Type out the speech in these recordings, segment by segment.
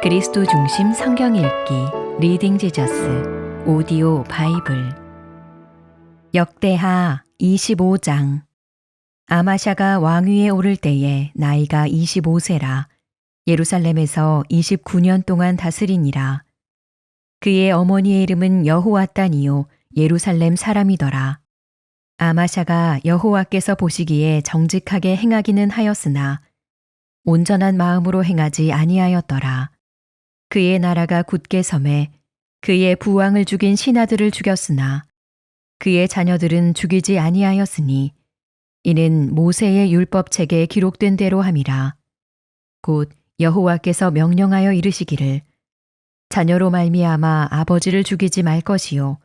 그리스도 중심 성경 읽기 리딩 지저스 오디오 바이블 역대하 25장. 아마샤가 왕위에 오를 때에 나이가 25세라 예루살렘에서 29년 동안 다스리니라. 그의 어머니의 이름은 여호앗단이요 예루살렘 사람이더라. 아마샤가 여호와께서 보시기에 정직하게 행하기는 하였으나 온전한 마음으로 행하지 아니하였더라. 그의 나라가 굳게 섬에 그의 부왕을 죽인 신하들을 죽였으나 그의 자녀들은 죽이지 아니하였으니 이는 모세의 율법책에 기록된 대로 함이라. 곧 여호와께서 명령하여 이르시기를 자녀로 말미암아 아버지를 죽이지 말 것이요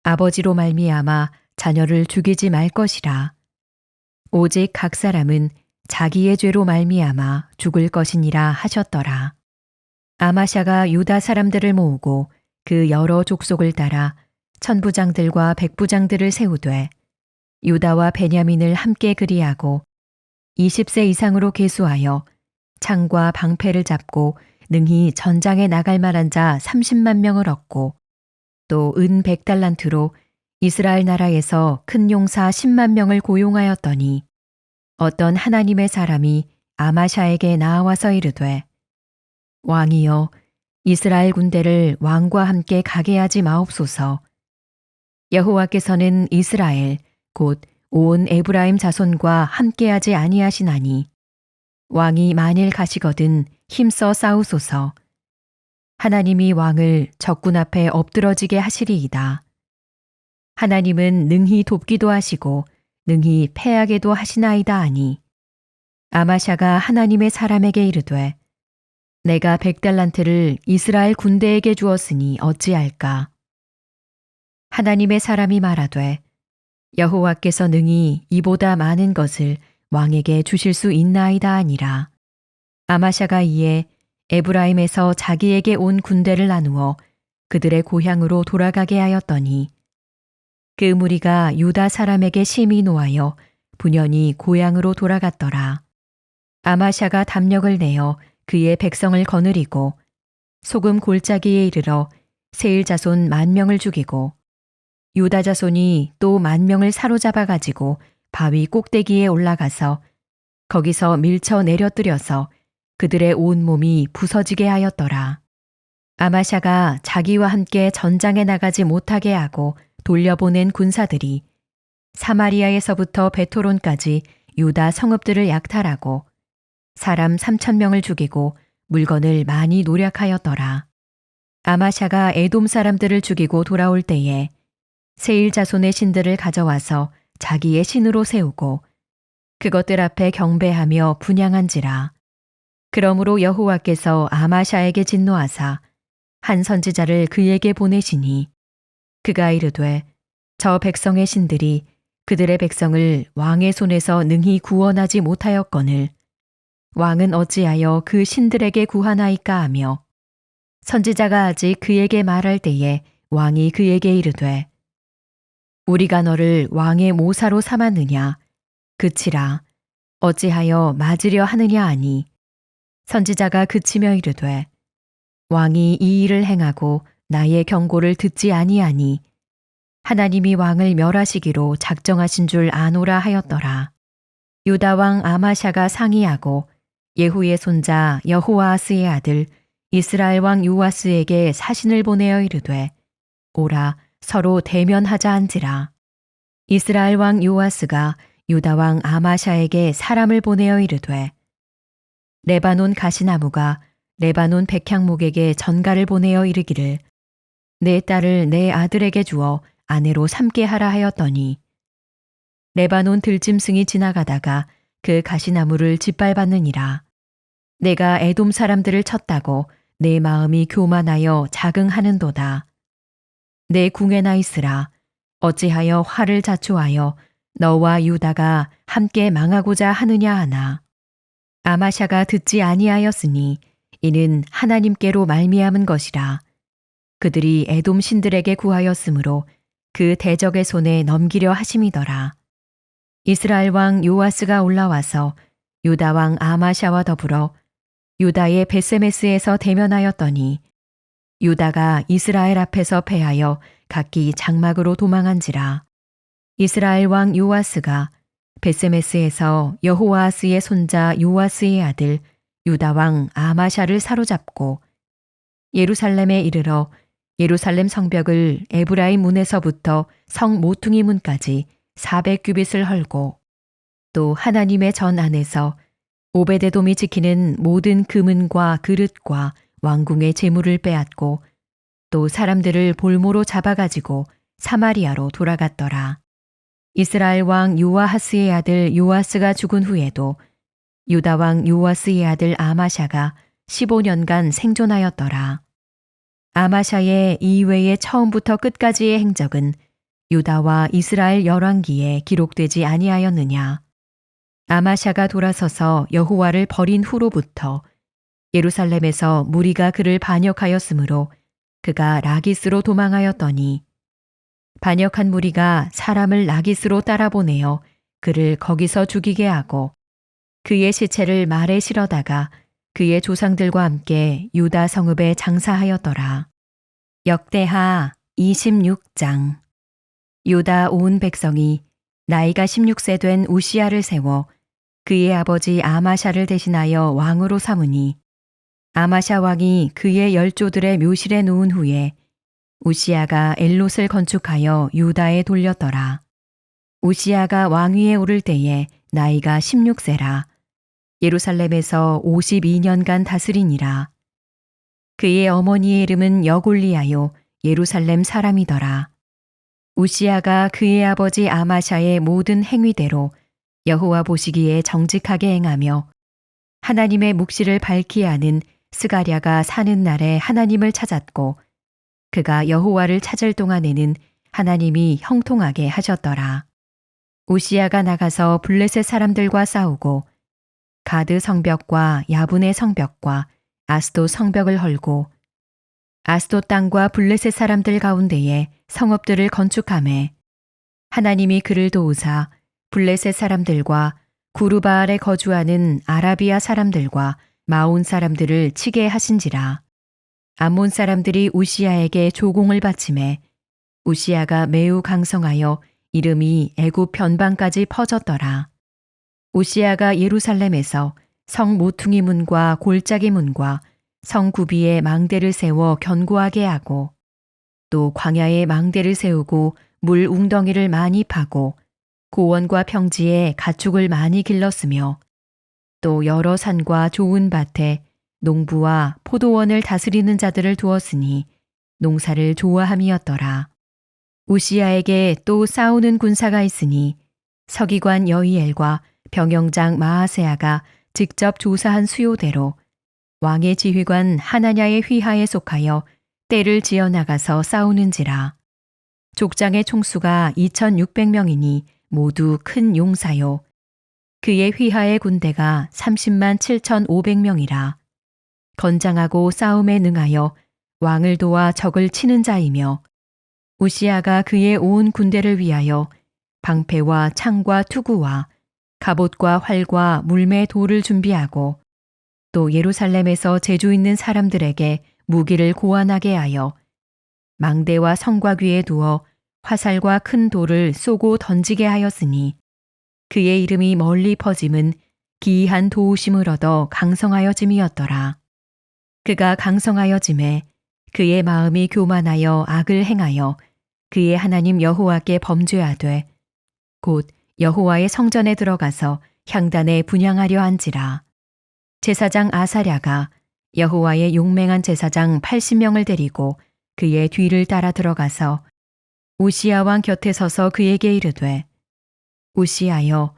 아버지로 말미암아 자녀를 죽이지 말 것이라. 오직 각 사람은 자기의 죄로 말미암아 죽을 것이니라 하셨더라. 아마샤가 유다 사람들을 모으고 그 여러 족속을 따라 천부장들과 백부장들을 세우되 유다와 베냐민을 함께 그리하고 20세 이상으로 계수하여 창과 방패를 잡고 능히 전장에 나갈 만한 자 30만 명을 얻고 또 은 100달란트로 이스라엘 나라에서 큰 용사 10만 명을 고용하였더니 어떤 하나님의 사람이 아마샤에게 나와서 이르되 왕이여 이스라엘 군대를 왕과 함께 가게 하지 마옵소서. 여호와께서는 이스라엘 곧 온 에브라임 자손과 함께하지 아니하시나니 왕이 만일 가시거든 힘써 싸우소서. 하나님이 왕을 적군 앞에 엎드러지게 하시리이다. 하나님은 능히 돕기도 하시고 능히 패하게도 하시나이다 하니 아마샤가 하나님의 사람에게 이르되 내가 100달란트를 이스라엘 군대에게 주었으니 어찌할까? 하나님의 사람이 말하되 여호와께서 능히 이보다 많은 것을 왕에게 주실 수 있나이다 하니라. 아마샤가 이에 에브라임에서 자기에게 온 군대를 나누어 그들의 고향으로 돌아가게 하였더니 그 무리가 유다 사람에게 심히 노하여 분연히 고향으로 돌아갔더라. 아마샤가 담력을 내어 그의 백성을 거느리고 소금 골짜기에 이르러 세일 자손 10,000명을 죽이고 유다 자손이 또 10,000명을 사로잡아 가지고 바위 꼭대기에 올라가서 거기서 밀쳐 내려뜨려서 그들의 온 몸이 부서지게 하였더라. 아마샤가 자기와 함께 전장에 나가지 못하게 하고 돌려보낸 군사들이 사마리아에서부터 베토론까지 유다 성읍들을 약탈하고 사람 3,000명을 죽이고 물건을 많이 노략하였더라. 아마샤가 에돔 사람들을 죽이고 돌아올 때에 세일 자손의 신들을 가져와서 자기의 신으로 세우고 그것들 앞에 경배하며 분향한지라. 그러므로 여호와께서 아마샤에게 진노하사 한 선지자를 그에게 보내시니 그가 이르되 저 백성의 신들이 그들의 백성을 왕의 손에서 능히 구원하지 못하였거늘 왕은 어찌하여 그 신들에게 구하나이까 하며 선지자가 아직 그에게 말할 때에 왕이 그에게 이르되 우리가 너를 왕의 모사로 삼았느냐 그치라 어찌하여 맞으려 하느냐 하니 선지자가 그치며 이르되 왕이 이 일을 행하고 나의 경고를 듣지 아니하니 하나님이 왕을 멸하시기로 작정하신 줄 아노라 하였더라. 유다 왕 아마샤가 상의하고 예후의 손자 여호아스의 아들 이스라엘 왕 요아스에게 사신을 보내어 이르되 오라 서로 대면하자 한지라. 이스라엘 왕 요아스가 유다 왕 아마샤에게 사람을 보내어 이르되 레바논 가시나무가 레바논 백향목에게 전가를 보내어 이르기를 내 딸을 내 아들에게 주어 아내로 삼게 하라 하였더니 레바논 들짐승이 지나가다가 그 가시나무를 짓밟았느니라. 내가 에돔 사람들을 쳤다고 내 마음이 교만하여 자긍하는도다. 내 궁에나 있으라. 어찌하여 화를 자초하여 너와 유다가 함께 망하고자 하느냐 하나. 아마샤가 듣지 아니하였으니 이는 하나님께로 말미암은 것이라. 그들이 에돔 신들에게 구하였으므로 그 대적의 손에 넘기려 하심이더라. 이스라엘 왕 요아스가 올라와서 유다 왕 아마샤와 더불어 유다의 베세메스에서 대면하였더니 유다가 이스라엘 앞에서 패하여 각기 장막으로 도망한지라. 이스라엘 왕 요아스가 베세메스에서 여호아스의 손자 요아스의 아들 유다 왕 아마샤를 사로잡고 예루살렘에 이르러 예루살렘 성벽을 에브라임 문에서부터 성 모퉁이 문까지 400규빗을 헐고 또 하나님의 전 안에서 오베데돔이 지키는 모든 금은과 그릇과 왕궁의 재물을 빼앗고 또 사람들을 볼모로 잡아가지고 사마리아로 돌아갔더라. 이스라엘 왕 요아하스의 아들 요아스가 죽은 후에도 유다 왕 요아스의 아들 아마샤가 15년간 생존하였더라. 아마샤의 이외의 처음부터 끝까지의 행적은 유다와 이스라엘 열왕기에 기록되지 아니하였느냐. 아마샤가 돌아서서 여호와를 버린 후로부터 예루살렘에서 무리가 그를 반역하였으므로 그가 라기스로 도망하였더니 반역한 무리가 사람을 라기스로 따라보내어 그를 거기서 죽이게 하고 그의 시체를 말에 실어다가 그의 조상들과 함께 유다 성읍에 장사하였더라. 역대하 26장. 유다 온 백성이 나이가 16세 된 우시야를 세워 그의 아버지 아마샤를 대신하여 왕으로 삼으니 아마샤 왕이 그의 열조들의 묘실에 놓은 후에 우시야가 엘롯을 건축하여 유다에 돌렸더라. 우시야가 왕위에 오를 때에 나이가 16세라. 예루살렘에서 52년간 다스리니라. 그의 어머니의 이름은 여골리아요 예루살렘 사람이더라. 우시야가 그의 아버지 아마샤의 모든 행위대로 여호와 보시기에 정직하게 행하며 하나님의 묵시를 밝히 하는 스가랴가 사는 날에 하나님을 찾았고 그가 여호와를 찾을 동안에는 하나님이 형통하게 하셨더라. 우시야가 나가서 블레셋 사람들과 싸우고 가드 성벽과 야분의 성벽과 아스돗 성벽을 헐고 아스돗 땅과 블레셋 사람들 가운데에 성읍들을 건축하매 하나님이 그를 도우사 블레셋 사람들과 구르바알에 거주하는 아라비아 사람들과 마온 사람들을 치게 하신지라. 암몬 사람들이 우시야에게 조공을 바치매 우시야가 매우 강성하여 이름이 애굽 변방까지 퍼졌더라. 우시야가 예루살렘에서 성 모퉁이 문과 골짜기 문과 성 구비에 망대를 세워 견고하게 하고 또 광야에 망대를 세우고 물 웅덩이를 많이 파고 고원과 평지에 가축을 많이 길렀으며 또 여러 산과 좋은 밭에 농부와 포도원을 다스리는 자들을 두었으니 농사를 좋아함이었더라. 우시야에게 또 싸우는 군사가 있으니 서기관 여이엘과 병영장 마아세아가 직접 조사한 수요대로 왕의 지휘관 하나냐의 휘하에 속하여 떼를 지어 나가서 싸우는지라. 족장의 총수가 2,600명이니 모두 큰 용사요. 그의 휘하의 군대가 30만 7,500명이라. 건장하고 싸움에 능하여 왕을 도와 적을 치는 자이며 우시야가 그의 온 군대를 위하여 방패와 창과 투구와 갑옷과 활과 물매 돌을 준비하고 또 예루살렘에서 재주 있는 사람들에게 무기를 고안하게 하여 망대와 성곽 위에 두어 화살과 큰 돌을 쏘고 던지게 하였으니 그의 이름이 멀리 퍼짐은 기이한 도우심을 얻어 강성하여짐이었더라. 그가 강성하여짐에 그의 마음이 교만하여 악을 행하여 그의 하나님 여호와께 범죄하되 곧 여호와의 성전에 들어가서 향단에 분향하려 한지라. 제사장 아사랴가 여호와의 용맹한 제사장 80명을 데리고 그의 뒤를 따라 들어가서 우시야 왕 곁에 서서 그에게 이르되 우시야여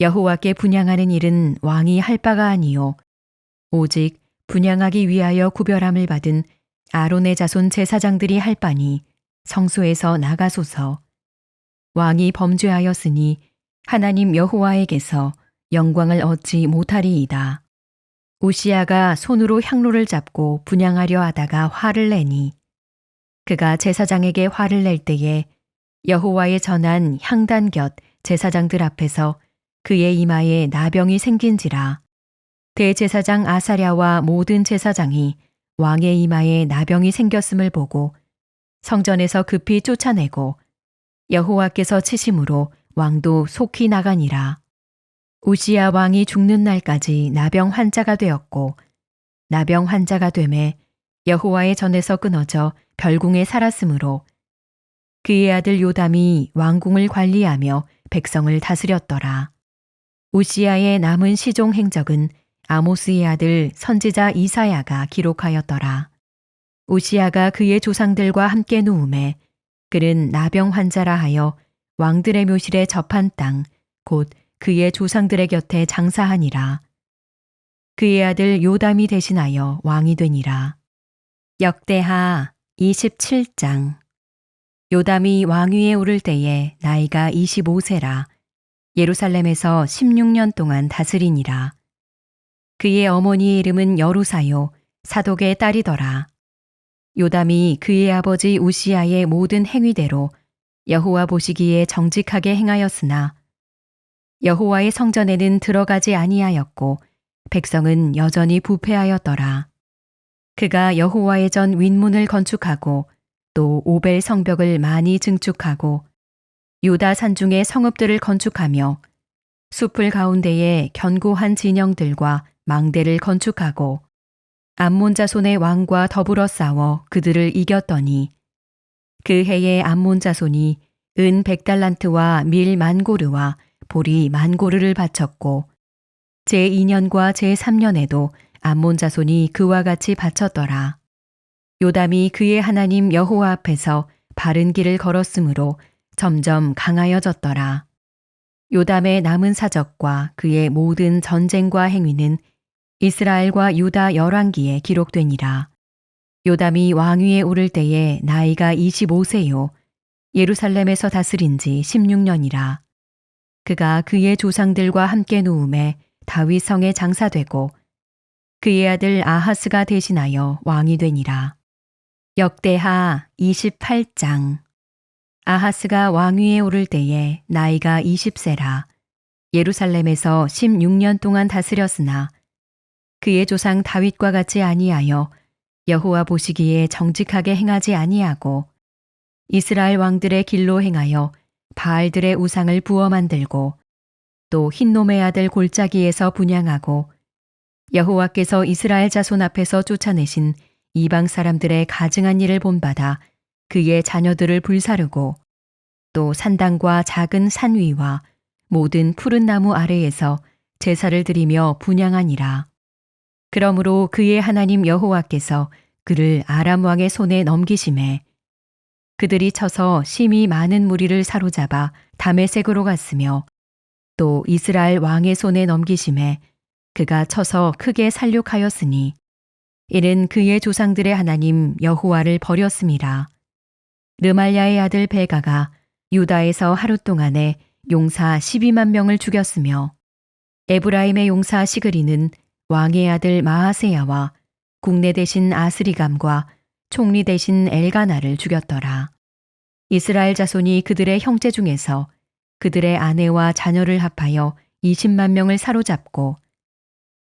여호와께 분향하는 일은 왕이 할 바가 아니요 오직 분향하기 위하여 구별함을 받은 아론의 자손 제사장들이 할 바니 성소에서 나가소서. 왕이 범죄하였으니 하나님 여호와에게서 영광을 얻지 못하리이다. 우시야가 손으로 향로를 잡고 분향하려 하다가 화를 내니 그가 제사장에게 화를 낼 때에 여호와의 전한 향단 곁 제사장들 앞에서 그의 이마에 나병이 생긴지라. 대제사장 아사랴와 모든 제사장이 왕의 이마에 나병이 생겼음을 보고 성전에서 급히 쫓아내고 여호와께서 치심으로 왕도 속히 나가니라. 우시야 왕이 죽는 날까지 나병 환자가 되었고 나병 환자가 되매 여호와의 전에서 끊어져 별궁에 살았으므로 그의 아들 요담이 왕궁을 관리하며 백성을 다스렸더라. 우시야의 남은 시종 행적은 아모스의 아들 선지자 이사야가 기록하였더라. 우시야가 그의 조상들과 함께 누움에 그는 나병 환자라 하여 왕들의 묘실에 접한 땅 곧 그의 조상들의 곁에 장사하니라. 그의 아들 요담이 대신하여 왕이 되니라. 역대하 27장. 요담이 왕위에 오를 때에 나이가 25세라 예루살렘에서 16년 동안 다스리니라. 그의 어머니의 이름은 여루사요 사독의 딸이더라. 요담이 그의 아버지 우시야의 모든 행위대로 여호와 보시기에 정직하게 행하였으나 여호와의 성전에는 들어가지 아니하였고 백성은 여전히 부패하였더라. 그가 여호와의 전 윗문을 건축하고 또 오벨 성벽을 많이 증축하고 유다 산중의 성읍들을 건축하며 숲을 가운데에 견고한 진영들과 망대를 건축하고 암몬 자손의 왕과 더불어 싸워 그들을 이겼더니 그 해에 암몬 자손이 은 100달란트와 밀 만고르와 보리 만고르를 바쳤고 제2년과 제3년에도 암몬 자손이 그와 같이 바쳤더라. 요담이 그의 하나님 여호와 앞에서 바른 길을 걸었으므로 점점 강하여졌더라. 요담의 남은 사적과 그의 모든 전쟁과 행위는 이스라엘과 유다 열왕기에 기록되니라. 요담이 왕위에 오를 때에 나이가 25세요. 예루살렘에서 다스린 지 16년이라. 그가 그의 조상들과 함께 누움에 다윗 성에 장사되고 그의 아들 아하스가 대신하여 왕이 되니라. 역대하 28장. 아하스가 왕위에 오를 때에 나이가 20세라 예루살렘에서 16년 동안 다스렸으나 그의 조상 다윗과 같이 아니하여 여호와 보시기에 정직하게 행하지 아니하고 이스라엘 왕들의 길로 행하여 바알들의 우상을 부어 만들고 또 흰놈의 아들 골짜기에서 분향하고 여호와께서 이스라엘 자손 앞에서 쫓아내신 이방 사람들의 가증한 일을 본받아 그의 자녀들을 불사르고 또 산당과 작은 산 위와 모든 푸른 나무 아래에서 제사를 드리며 분향하니라. 그러므로 그의 하나님 여호와께서 그를 아람 왕의 손에 넘기심에 그들이 쳐서 심히 많은 무리를 사로잡아 다메섹으로 갔으며 또 이스라엘 왕의 손에 넘기심에 그가 쳐서 크게 살육하였으니 이는 그의 조상들의 하나님 여호와를 버렸음이라. 르말야의 아들 베가가 유다에서 하루 동안에 용사 12만 명을 죽였으며 에브라임의 용사 시그리는 왕의 아들 마하세야와 국내 대신 아스리감과 총리 대신 엘가나를 죽였더라. 이스라엘 자손이 그들의 형제 중에서 그들의 아내와 자녀를 합하여 20만 명을 사로잡고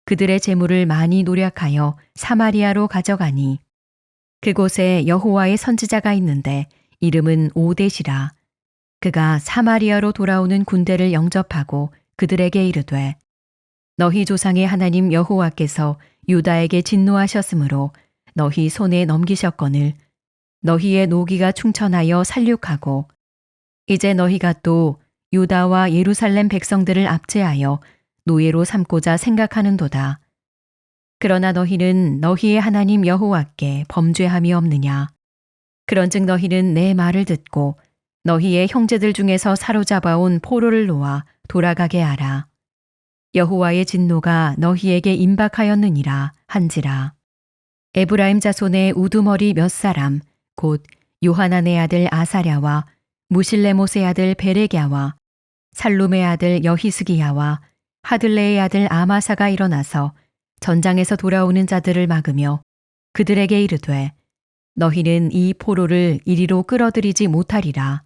그들의 재물을 많이 노략하여 사마리아로 가져가니 그곳에 여호와의 선지자가 있는데 이름은 오뎃이라. 그가 사마리아로 돌아오는 군대를 영접하고 그들에게 이르되 너희 조상의 하나님 여호와께서 유다에게 진노하셨으므로 너희 손에 넘기셨거늘 너희의 노기가 충천하여 살육하고 이제 너희가 또 유다와 예루살렘 백성들을 압제하여 노예로 삼고자 생각하는도다. 그러나 너희는 너희의 하나님 여호와께 범죄함이 없느냐. 그런즉 너희는 내 말을 듣고 너희의 형제들 중에서 사로잡아온 포로를 놓아 돌아가게 하라. 여호와의 진노가 너희에게 임박하였느니라 한지라. 에브라임 자손의 우두머리 몇 사람 곧 요하난의 아들 아사랴와 무실레못의 아들 베레갸와 살룸의 아들 여히스기야와 하들레의 아들 아마사가 일어나서 전장에서 돌아오는 자들을 막으며 그들에게 이르되 너희는 이 포로를 이리로 끌어들이지 못하리라.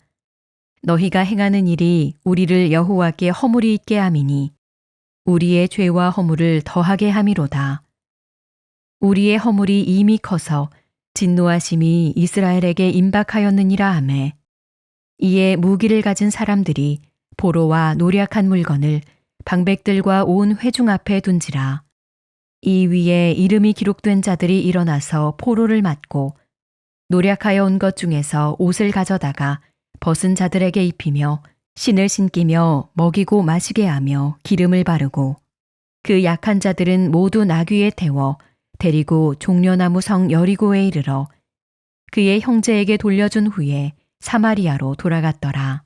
너희가 행하는 일이 우리를 여호와께 허물이 있게 함이니 우리의 죄와 허물을 더하게 함이로다. 우리의 허물이 이미 커서 진노하심이 이스라엘에게 임박하였느니라 하매 이에 무기를 가진 사람들이 보로와 노략한 물건을 방백들과 온 회중 앞에 둔지라. 이 위에 이름이 기록된 자들이 일어나서 포로를 맞고 노략하여 온 것 중에서 옷을 가져다가 벗은 자들에게 입히며 신을 신기며 먹이고 마시게 하며 기름을 바르고 그 약한 자들은 모두 나귀에 태워 데리고 종려나무 성 여리고에 이르러 그의 형제에게 돌려준 후에 사마리아로 돌아갔더라.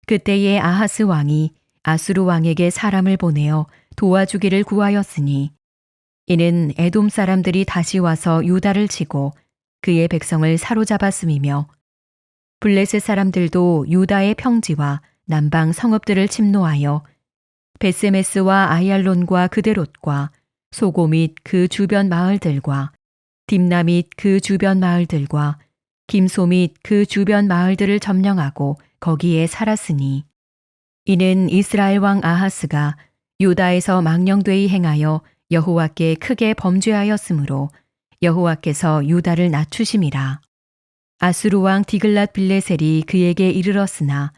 그때에 아하스 왕이 아수르 왕에게 사람을 보내어 도와주기를 구하였으니 이는 에돔 사람들이 다시 와서 유다를 치고 그의 백성을 사로잡았음이며 블레셋 사람들도 유다의 평지와 남방 성읍들을 침노하여 베세메스와 아얄론과 그데롯과 소고 및 그 주변 마을들과 딥나 및 그 주변 마을들과 김소 및 그 주변 마을들을 점령하고 거기에 살았으니 이는 이스라엘 왕 아하스가 유다에서 망령되이 행하여 여호와께 크게 범죄하였으므로 여호와께서 유다를 낮추심이라. 아수르 왕 디글랏 빌레셀이 그에게 이르렀으나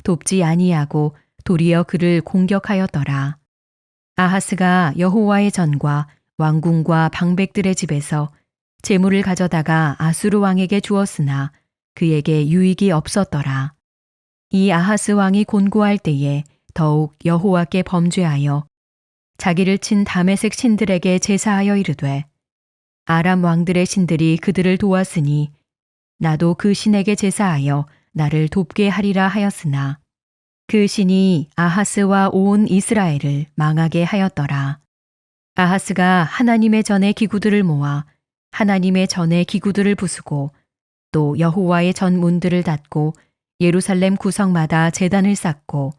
돕지 아니하고 도리어 그를 공격하였더라. 아하스가 여호와의 전과 왕궁과 방백들의 집에서 재물을 가져다가 아수르 왕에게 주었으나 그에게 유익이 없었더라. 이 아하스 왕이 곤고할 때에 더욱 여호와께 범죄하여 자기를 친 다메섹 신들에게 제사하여 이르되 아람 왕들의 신들이 그들을 도왔으니 나도 그 신에게 제사하여 나를 돕게 하리라 하였으나 그 신이 아하스와 온 이스라엘을 망하게 하였더라. 아하스가 하나님의 전의 기구들을 모아 하나님의 전의 기구들을 부수고 또 여호와의 전 문들을 닫고 예루살렘 구성마다 제단을 쌓고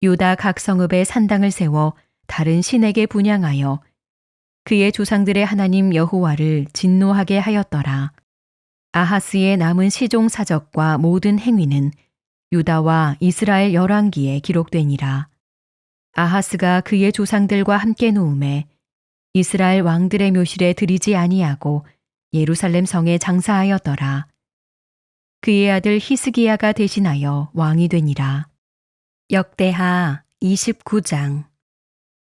유다 각 성읍에 산당을 세워 다른 신에게 분향하여 그의 조상들의 하나님 여호와를 진노하게 하였더라. 아하스의 남은 시종 사적과 모든 행위는 유다와 이스라엘 열왕기에 기록되니라. 아하스가 그의 조상들과 함께 누움에 이스라엘 왕들의 묘실에 들이지 아니하고 예루살렘 성에 장사하였더라. 그의 아들 히스기야가 대신하여 왕이 되니라. 역대하 29장.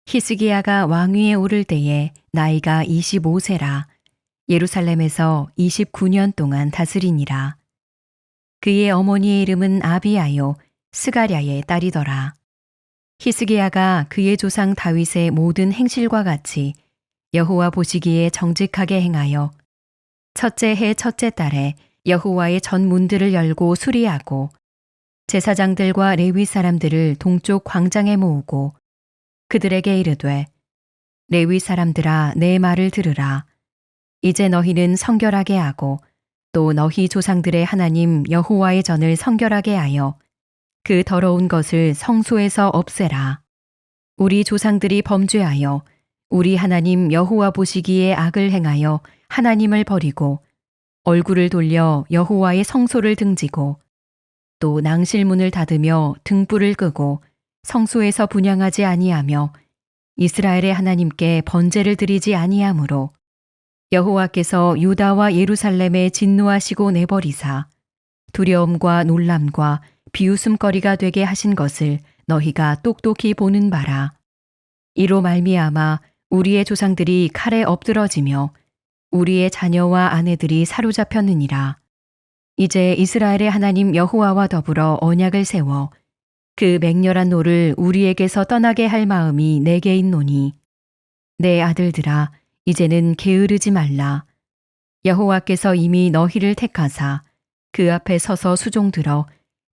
히스기야가 왕위에 오를 때에 나이가 25세라 예루살렘에서 29년 동안 다스리니라. 그의 어머니의 이름은 아비아요 스가랴의 딸이더라. 히스기야가 그의 조상 다윗의 모든 행실과 같이 여호와 보시기에 정직하게 행하여 첫째 해 첫째 달에 여호와의 전 문들을 열고 수리하고 제사장들과 레위 사람들을 동쪽 광장에 모으고 그들에게 이르되 레위 사람들아 내 말을 들으라. 이제 너희는 성결하게 하고 또 너희 조상들의 하나님 여호와의 전을 성결하게 하여 그 더러운 것을 성소에서 없애라. 우리 조상들이 범죄하여 우리 하나님 여호와 보시기에 악을 행하여 하나님을 버리고 얼굴을 돌려 여호와의 성소를 등지고 또 낭실문을 닫으며 등불을 끄고 성소에서 분향하지 아니하며 이스라엘의 하나님께 번제를 드리지 아니하므로 여호와께서 유다와 예루살렘에 진노하시고 내버리사 두려움과 놀람과 비웃음거리가 되게 하신 것을 너희가 똑똑히 보는 바라. 이로 말미암아 우리의 조상들이 칼에 엎드러지며 우리의 자녀와 아내들이 사로잡혔느니라. 이제 이스라엘의 하나님 여호와와 더불어 언약을 세워 그 맹렬한 노를 우리에게서 떠나게 할 마음이 내게 있노니 내 아들들아 이제는 게으르지 말라. 여호와께서 이미 너희를 택하사 그 앞에 서서 수종들어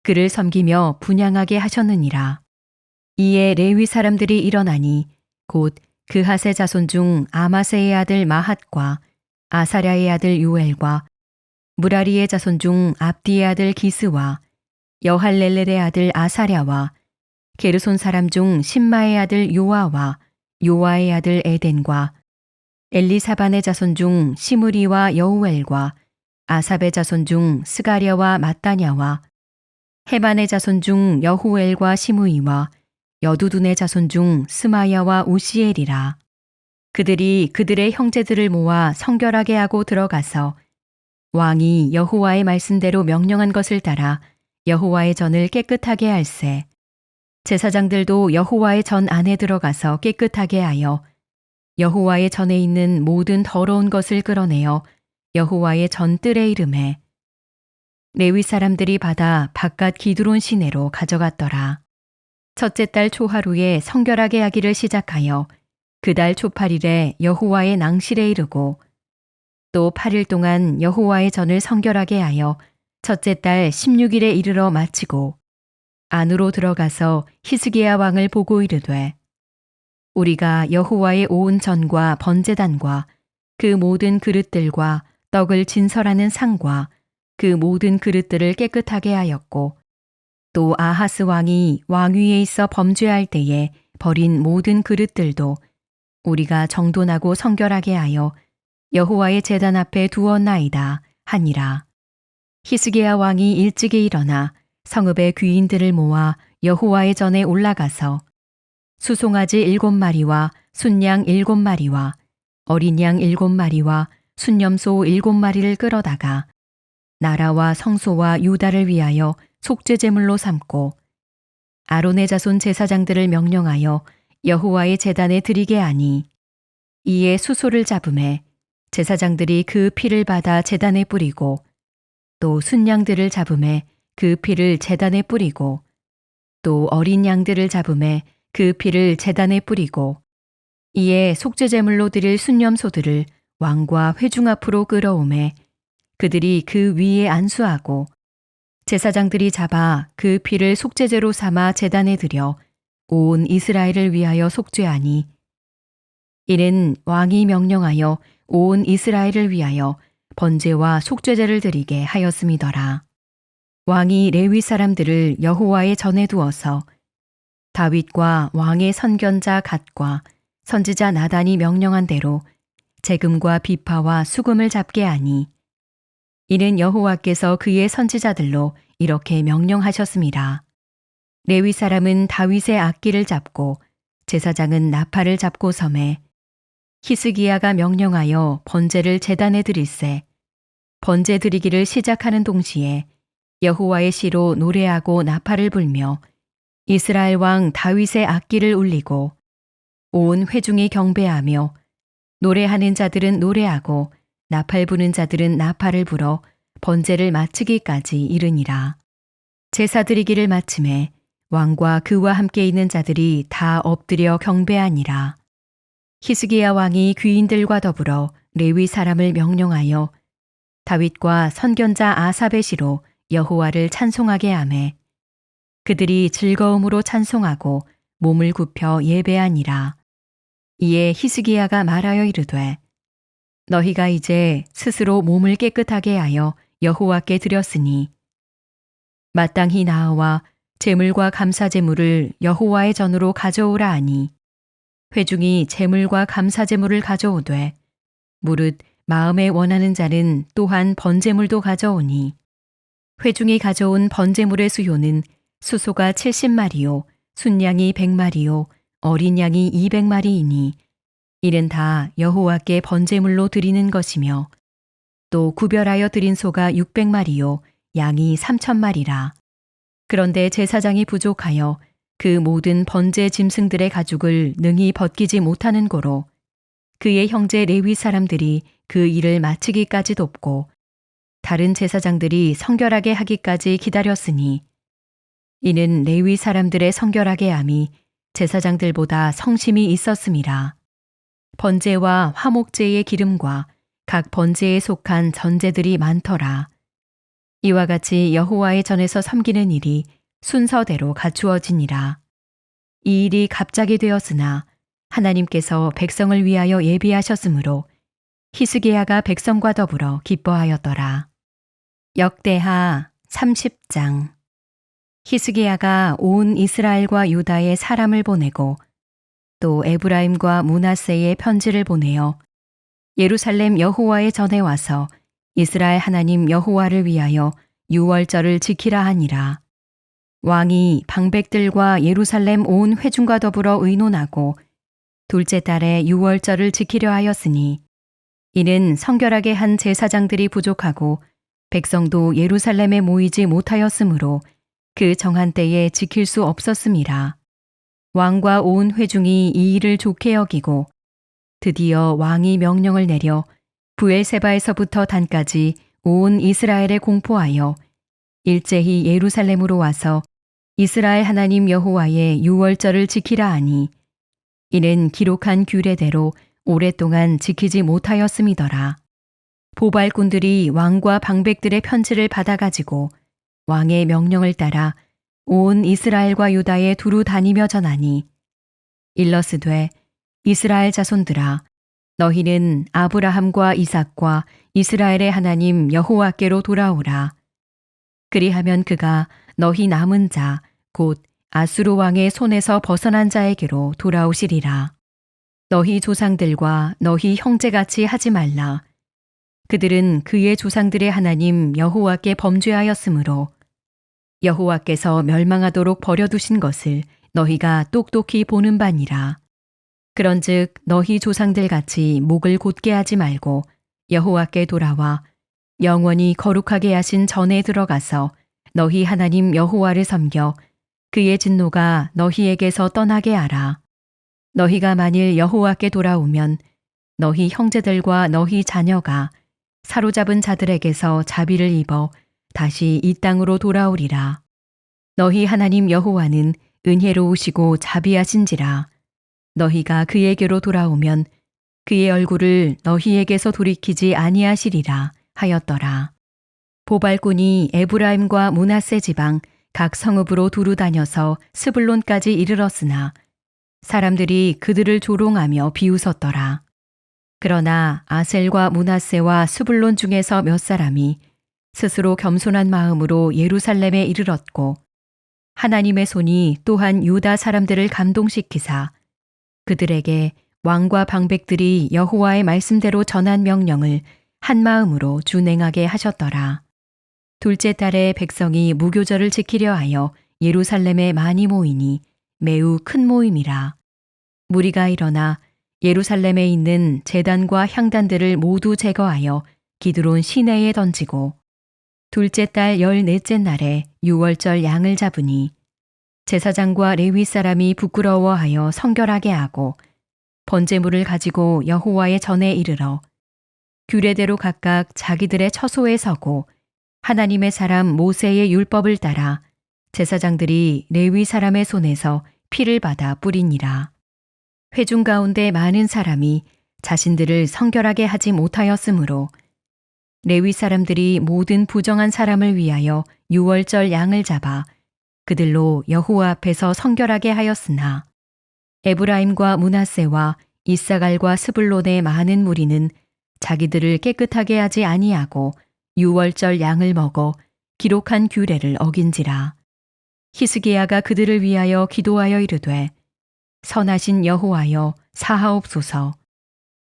그를 섬기며 분향하게 하셨느니라. 이에 레위 사람들이 일어나니 곧 그하세 자손 중 아마세의 아들 마핫과 아사랴의 아들 요엘과 무라리의 자손 중 압디의 아들 기스와 여할렐렐의 아들 아사랴와 게르손 사람 중 심마의 아들 요아와 요아의 아들 에덴과 엘리사반의 자손 중 시므리와 여우엘과 아삽의 자손 중 스가랴와 마따냐와 헤반의 자손 중 여후엘과 시므이와 여두둔의 자손 중 스마야와 우시엘이라. 그들이 그들의 형제들을 모아 성결하게 하고 들어가서 왕이 여호와의 말씀대로 명령한 것을 따라 여호와의 전을 깨끗하게 할세. 제사장들도 여호와의 전 안에 들어가서 깨끗하게 하여 여호와의 전에 있는 모든 더러운 것을 끌어내어 여호와의 전 뜰에 이름에 레위 사람들이 받아 바깥 기드론 시내로 가져갔더라. 첫째 달 초하루에 성결하게 하기를 시작하여 그 달 초팔일에 여호와의 낭실에 이르고 또 8일 동안 여호와의 전을 성결하게 하여 첫째 달 16일에 이르러 마치고 안으로 들어가서 히스기야 왕을 보고 이르되 우리가 여호와의 온 전과 번제단과 그 모든 그릇들과 떡을 진설하는 상과 그 모든 그릇들을 깨끗하게 하였고 또 아하스 왕이 왕위에 있어 범죄할 때에 버린 모든 그릇들도 우리가 정돈하고 성결하게 하여 여호와의 제단 앞에 두었나이다 하니라. 히스기야 왕이 일찍이 일어나 성읍의 귀인들을 모아 여호와의 전에 올라가서 수송아지 7마리와 순양 7마리와 어린 양 7마리와 순염소 7마리를 끌어다가 나라와 성소와 유다를 위하여 속죄제물로 삼고 아론의 자손 제사장들을 명령하여 여호와의 제단에 드리게 하니 이에 수소를 잡음에 제사장들이 그 피를 받아 제단에 뿌리고 또 순양들을 잡음에 그 피를 제단에 뿌리고 또 어린 양들을 잡음에 그 피를 제단에 뿌리고 이에 속죄제물로 드릴 순염소들을 왕과 회중 앞으로 끌어오매 그들이 그 위에 안수하고 제사장들이 잡아 그 피를 속죄제로 삼아 제단에 드려 온 이스라엘을 위하여 속죄하니 이는 왕이 명령하여 온 이스라엘을 위하여 번제와 속죄제를 드리게 하였음이더라. 왕이 레위 사람들을 여호와의 전에 두어서 다윗과 왕의 선견자 갓과 선지자 나단이 명령한 대로 재금과 비파와 수금을 잡게 하니 이는 여호와께서 그의 선지자들로 이렇게 명령하셨습니다. 레위 사람은 다윗의 악기를 잡고 제사장은 나팔을 잡고 섬에 히스기야가 명령하여 번제를 제단에 드릴세. 번제 드리기를 시작하는 동시에 여호와의 시로 노래하고 나팔을 불며 이스라엘 왕 다윗의 악기를 울리고 온 회중이 경배하며 노래하는 자들은 노래하고 나팔 부는 자들은 나팔을 불어 번제를 마치기까지 이르니라. 제사 드리기를 마침에 왕과 그와 함께 있는 자들이 다 엎드려 경배하니라. 히스기야 왕이 귀인들과 더불어 레위 사람을 명령하여 다윗과 선견자 아삽의 시로 여호와를 찬송하게 하매 그들이 즐거움으로 찬송하고 몸을 굽혀 예배하니라. 이에 히스기야가 말하여 이르되 너희가 이제 스스로 몸을 깨끗하게 하여 여호와께 드렸으니 마땅히 나아와 제물과 감사제물을 여호와의 전으로 가져오라 하니 회중이 제물과 감사제물을 가져오되 무릇 마음에 원하는 자는 또한 번제물도 가져오니 회중이 가져온 번제물의 수요는 수소가 70마리요 순양이 100마리요 어린 양이 200마리이니 이는 다 여호와께 번제물로 드리는 것이며 또 구별하여 드린 소가 600마리요 양이 3,000마리라. 그런데 제사장이 부족하여 그 모든 번제 짐승들의 가죽을 능히 벗기지 못하는 고로 그의 형제 레위 사람들이 그 일을 마치기까지 돕고 다른 제사장들이 성결하게 하기까지 기다렸으니 이는 레위 사람들의 성결하게 함이 제사장들보다 성심이 있었음이라. 번제와 화목제의 기름과 각 번제에 속한 전제들이 많더라. 이와 같이 여호와의 전에서 섬기는 일이 순서대로 갖추어지니라. 이 일이 갑자기 되었으나 하나님께서 백성을 위하여 예비하셨으므로 히스기야가 백성과 더불어 기뻐하였더라. 역대하 30장. 히스기야가 온 이스라엘과 유다에 사람을 보내고 또 에브라임과 므낫세에 편지를 보내어 예루살렘 여호와의 전에 와서 이스라엘 하나님 여호와를 위하여 유월절을 지키라 하니라. 왕이 방백들과 예루살렘 온 회중과 더불어 의논하고 둘째 달에 유월절을 지키려 하였으니 이는 성결하게 한 제사장들이 부족하고 백성도 예루살렘에 모이지 못하였으므로 그 정한 때에 지킬 수 없었음이라. 왕과 온 회중이 이 일을 좋게 여기고 드디어 왕이 명령을 내려 부엘세바에서부터 단까지 온 이스라엘에 공포하여 일제히 예루살렘으로 와서 이스라엘 하나님 여호와의 유월절을 지키라 하니 이는 기록한 규례대로 오랫동안 지키지 못하였음이더라. 보발꾼들이 왕과 방백들의 편지를 받아가지고 왕의 명령을 따라 온 이스라엘과 유다에 두루 다니며 전하니 일러스되 이스라엘 자손들아 너희는 아브라함과 이삭과 이스라엘의 하나님 여호와께로 돌아오라. 그리하면 그가 너희 남은 자 곧 아수르 왕의 손에서 벗어난 자에게로 돌아오시리라. 너희 조상들과 너희 형제같이 하지 말라. 그들은 그의 조상들의 하나님 여호와께 범죄하였으므로 여호와께서 멸망하도록 버려두신 것을 너희가 똑똑히 보는 바니라. 그런즉 너희 조상들 같이 목을 곧게 하지 말고 여호와께 돌아와 영원히 거룩하게 하신 전에 들어가서 너희 하나님 여호와를 섬겨 그의 진노가 너희에게서 떠나게 하라. 너희가 만일 여호와께 돌아오면 너희 형제들과 너희 자녀가 사로잡은 자들에게서 자비를 입어 다시 이 땅으로 돌아오리라. 너희 하나님 여호와는 은혜로우시고 자비하신지라. 너희가 그에게로 돌아오면 그의 얼굴을 너희에게서 돌이키지 아니하시리라 하였더라. 보발꾼이 에브라임과 므낫세 지방 각 성읍으로 두루 다녀서 스불론까지 이르렀으나 사람들이 그들을 조롱하며 비웃었더라. 그러나 아셀과 므낫세와 스불론 중에서 몇 사람이 스스로 겸손한 마음으로 예루살렘에 이르렀고 하나님의 손이 또한 유다 사람들을 감동시키사 그들에게 왕과 방백들이 여호와의 말씀대로 전한 명령을 한 마음으로 준행하게 하셨더라. 둘째 달에 백성이 무교절을 지키려 하여 예루살렘에 많이 모이니 매우 큰 모임이라. 무리가 일어나 예루살렘에 있는 제단과 향단들을 모두 제거하여 기드론 시내에 던지고 둘째 달 14째 날에 유월절 양을 잡으니 제사장과 레위 사람이 부끄러워하여 성결하게 하고 번제물을 가지고 여호와의 전에 이르러 규례대로 각각 자기들의 처소에 서고 하나님의 사람 모세의 율법을 따라 제사장들이 레위 사람의 손에서 피를 받아 뿌리니라. 회중 가운데 많은 사람이 자신들을 성결하게 하지 못하였으므로 레위 사람들이 모든 부정한 사람을 위하여 유월절 양을 잡아 그들로 여호와 앞에서 성결하게 하였으나 에브라임과 므낫세와 이사갈과 스불론의 많은 무리는 자기들을 깨끗하게 하지 아니하고 유월절 양을 먹어 기록한 규례를 어긴지라. 히스기야가 그들을 위하여 기도하여 이르되 선하신 여호와여 사하옵소서.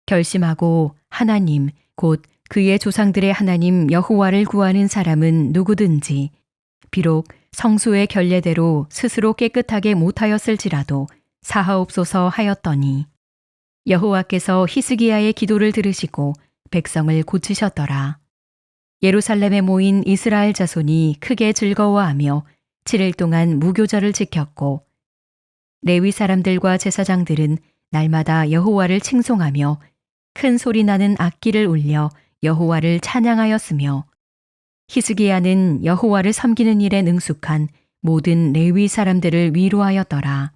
결심하고 하나님 곧 그의 조상들의 하나님 여호와를 구하는 사람은 누구든지 비록 성수의 결례대로 스스로 깨끗하게 못하였을지라도 사하옵소서 하였더니 여호와께서 히스기야의 기도를 들으시고 백성을 고치셨더라. 예루살렘에 모인 이스라엘 자손이 크게 즐거워하며 7일 동안 무교절을 지켰고 레위 사람들과 제사장들은 날마다 여호와를 칭송하며 큰 소리 나는 악기를 울려 여호와를 찬양하였으며 히스기야는 여호와를 섬기는 일에 능숙한 모든 레위 사람들을 위로하였더라.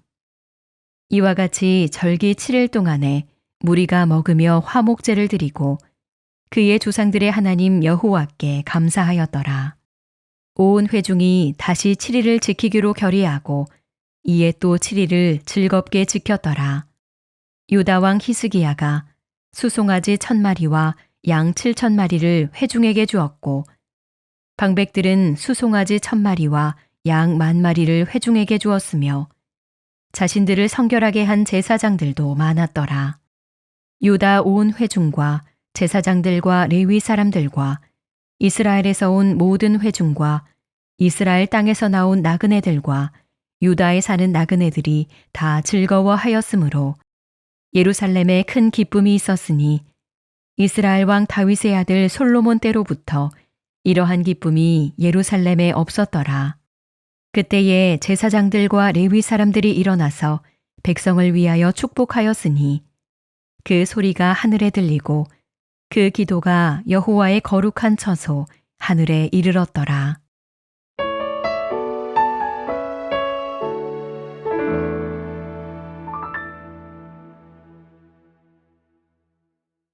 이와 같이 절기 7일 동안에 무리가 먹으며 화목제를 드리고 그의 조상들의 하나님 여호와께 감사하였더라. 온 회중이 다시 7일을 지키기로 결의하고 이에 또 7일을 즐겁게 지켰더라. 유다 왕 히스기야가 수송아지 1,000마리와 양 7,000마리를 회중에게 주었고 방백들은 수송아지 1,000마리와 양 10,000마리를 회중에게 주었으며 자신들을 성결하게 한 제사장들도 많았더라. 유다 온 회중과 제사장들과 레위 사람들과 이스라엘에서 온 모든 회중과 이스라엘 땅에서 나온 나그네들과 유다에 사는 나그네들이 다 즐거워하였으므로 예루살렘에 큰 기쁨이 있었으니 이스라엘 왕 다윗의 아들 솔로몬 때로부터 이러한 기쁨이 예루살렘에 없었더라. 그때에 제사장들과 레위 사람들이 일어나서 백성을 위하여 축복하였으니 그 소리가 하늘에 들리고 그 기도가 여호와의 거룩한 처소 하늘에 이르렀더라.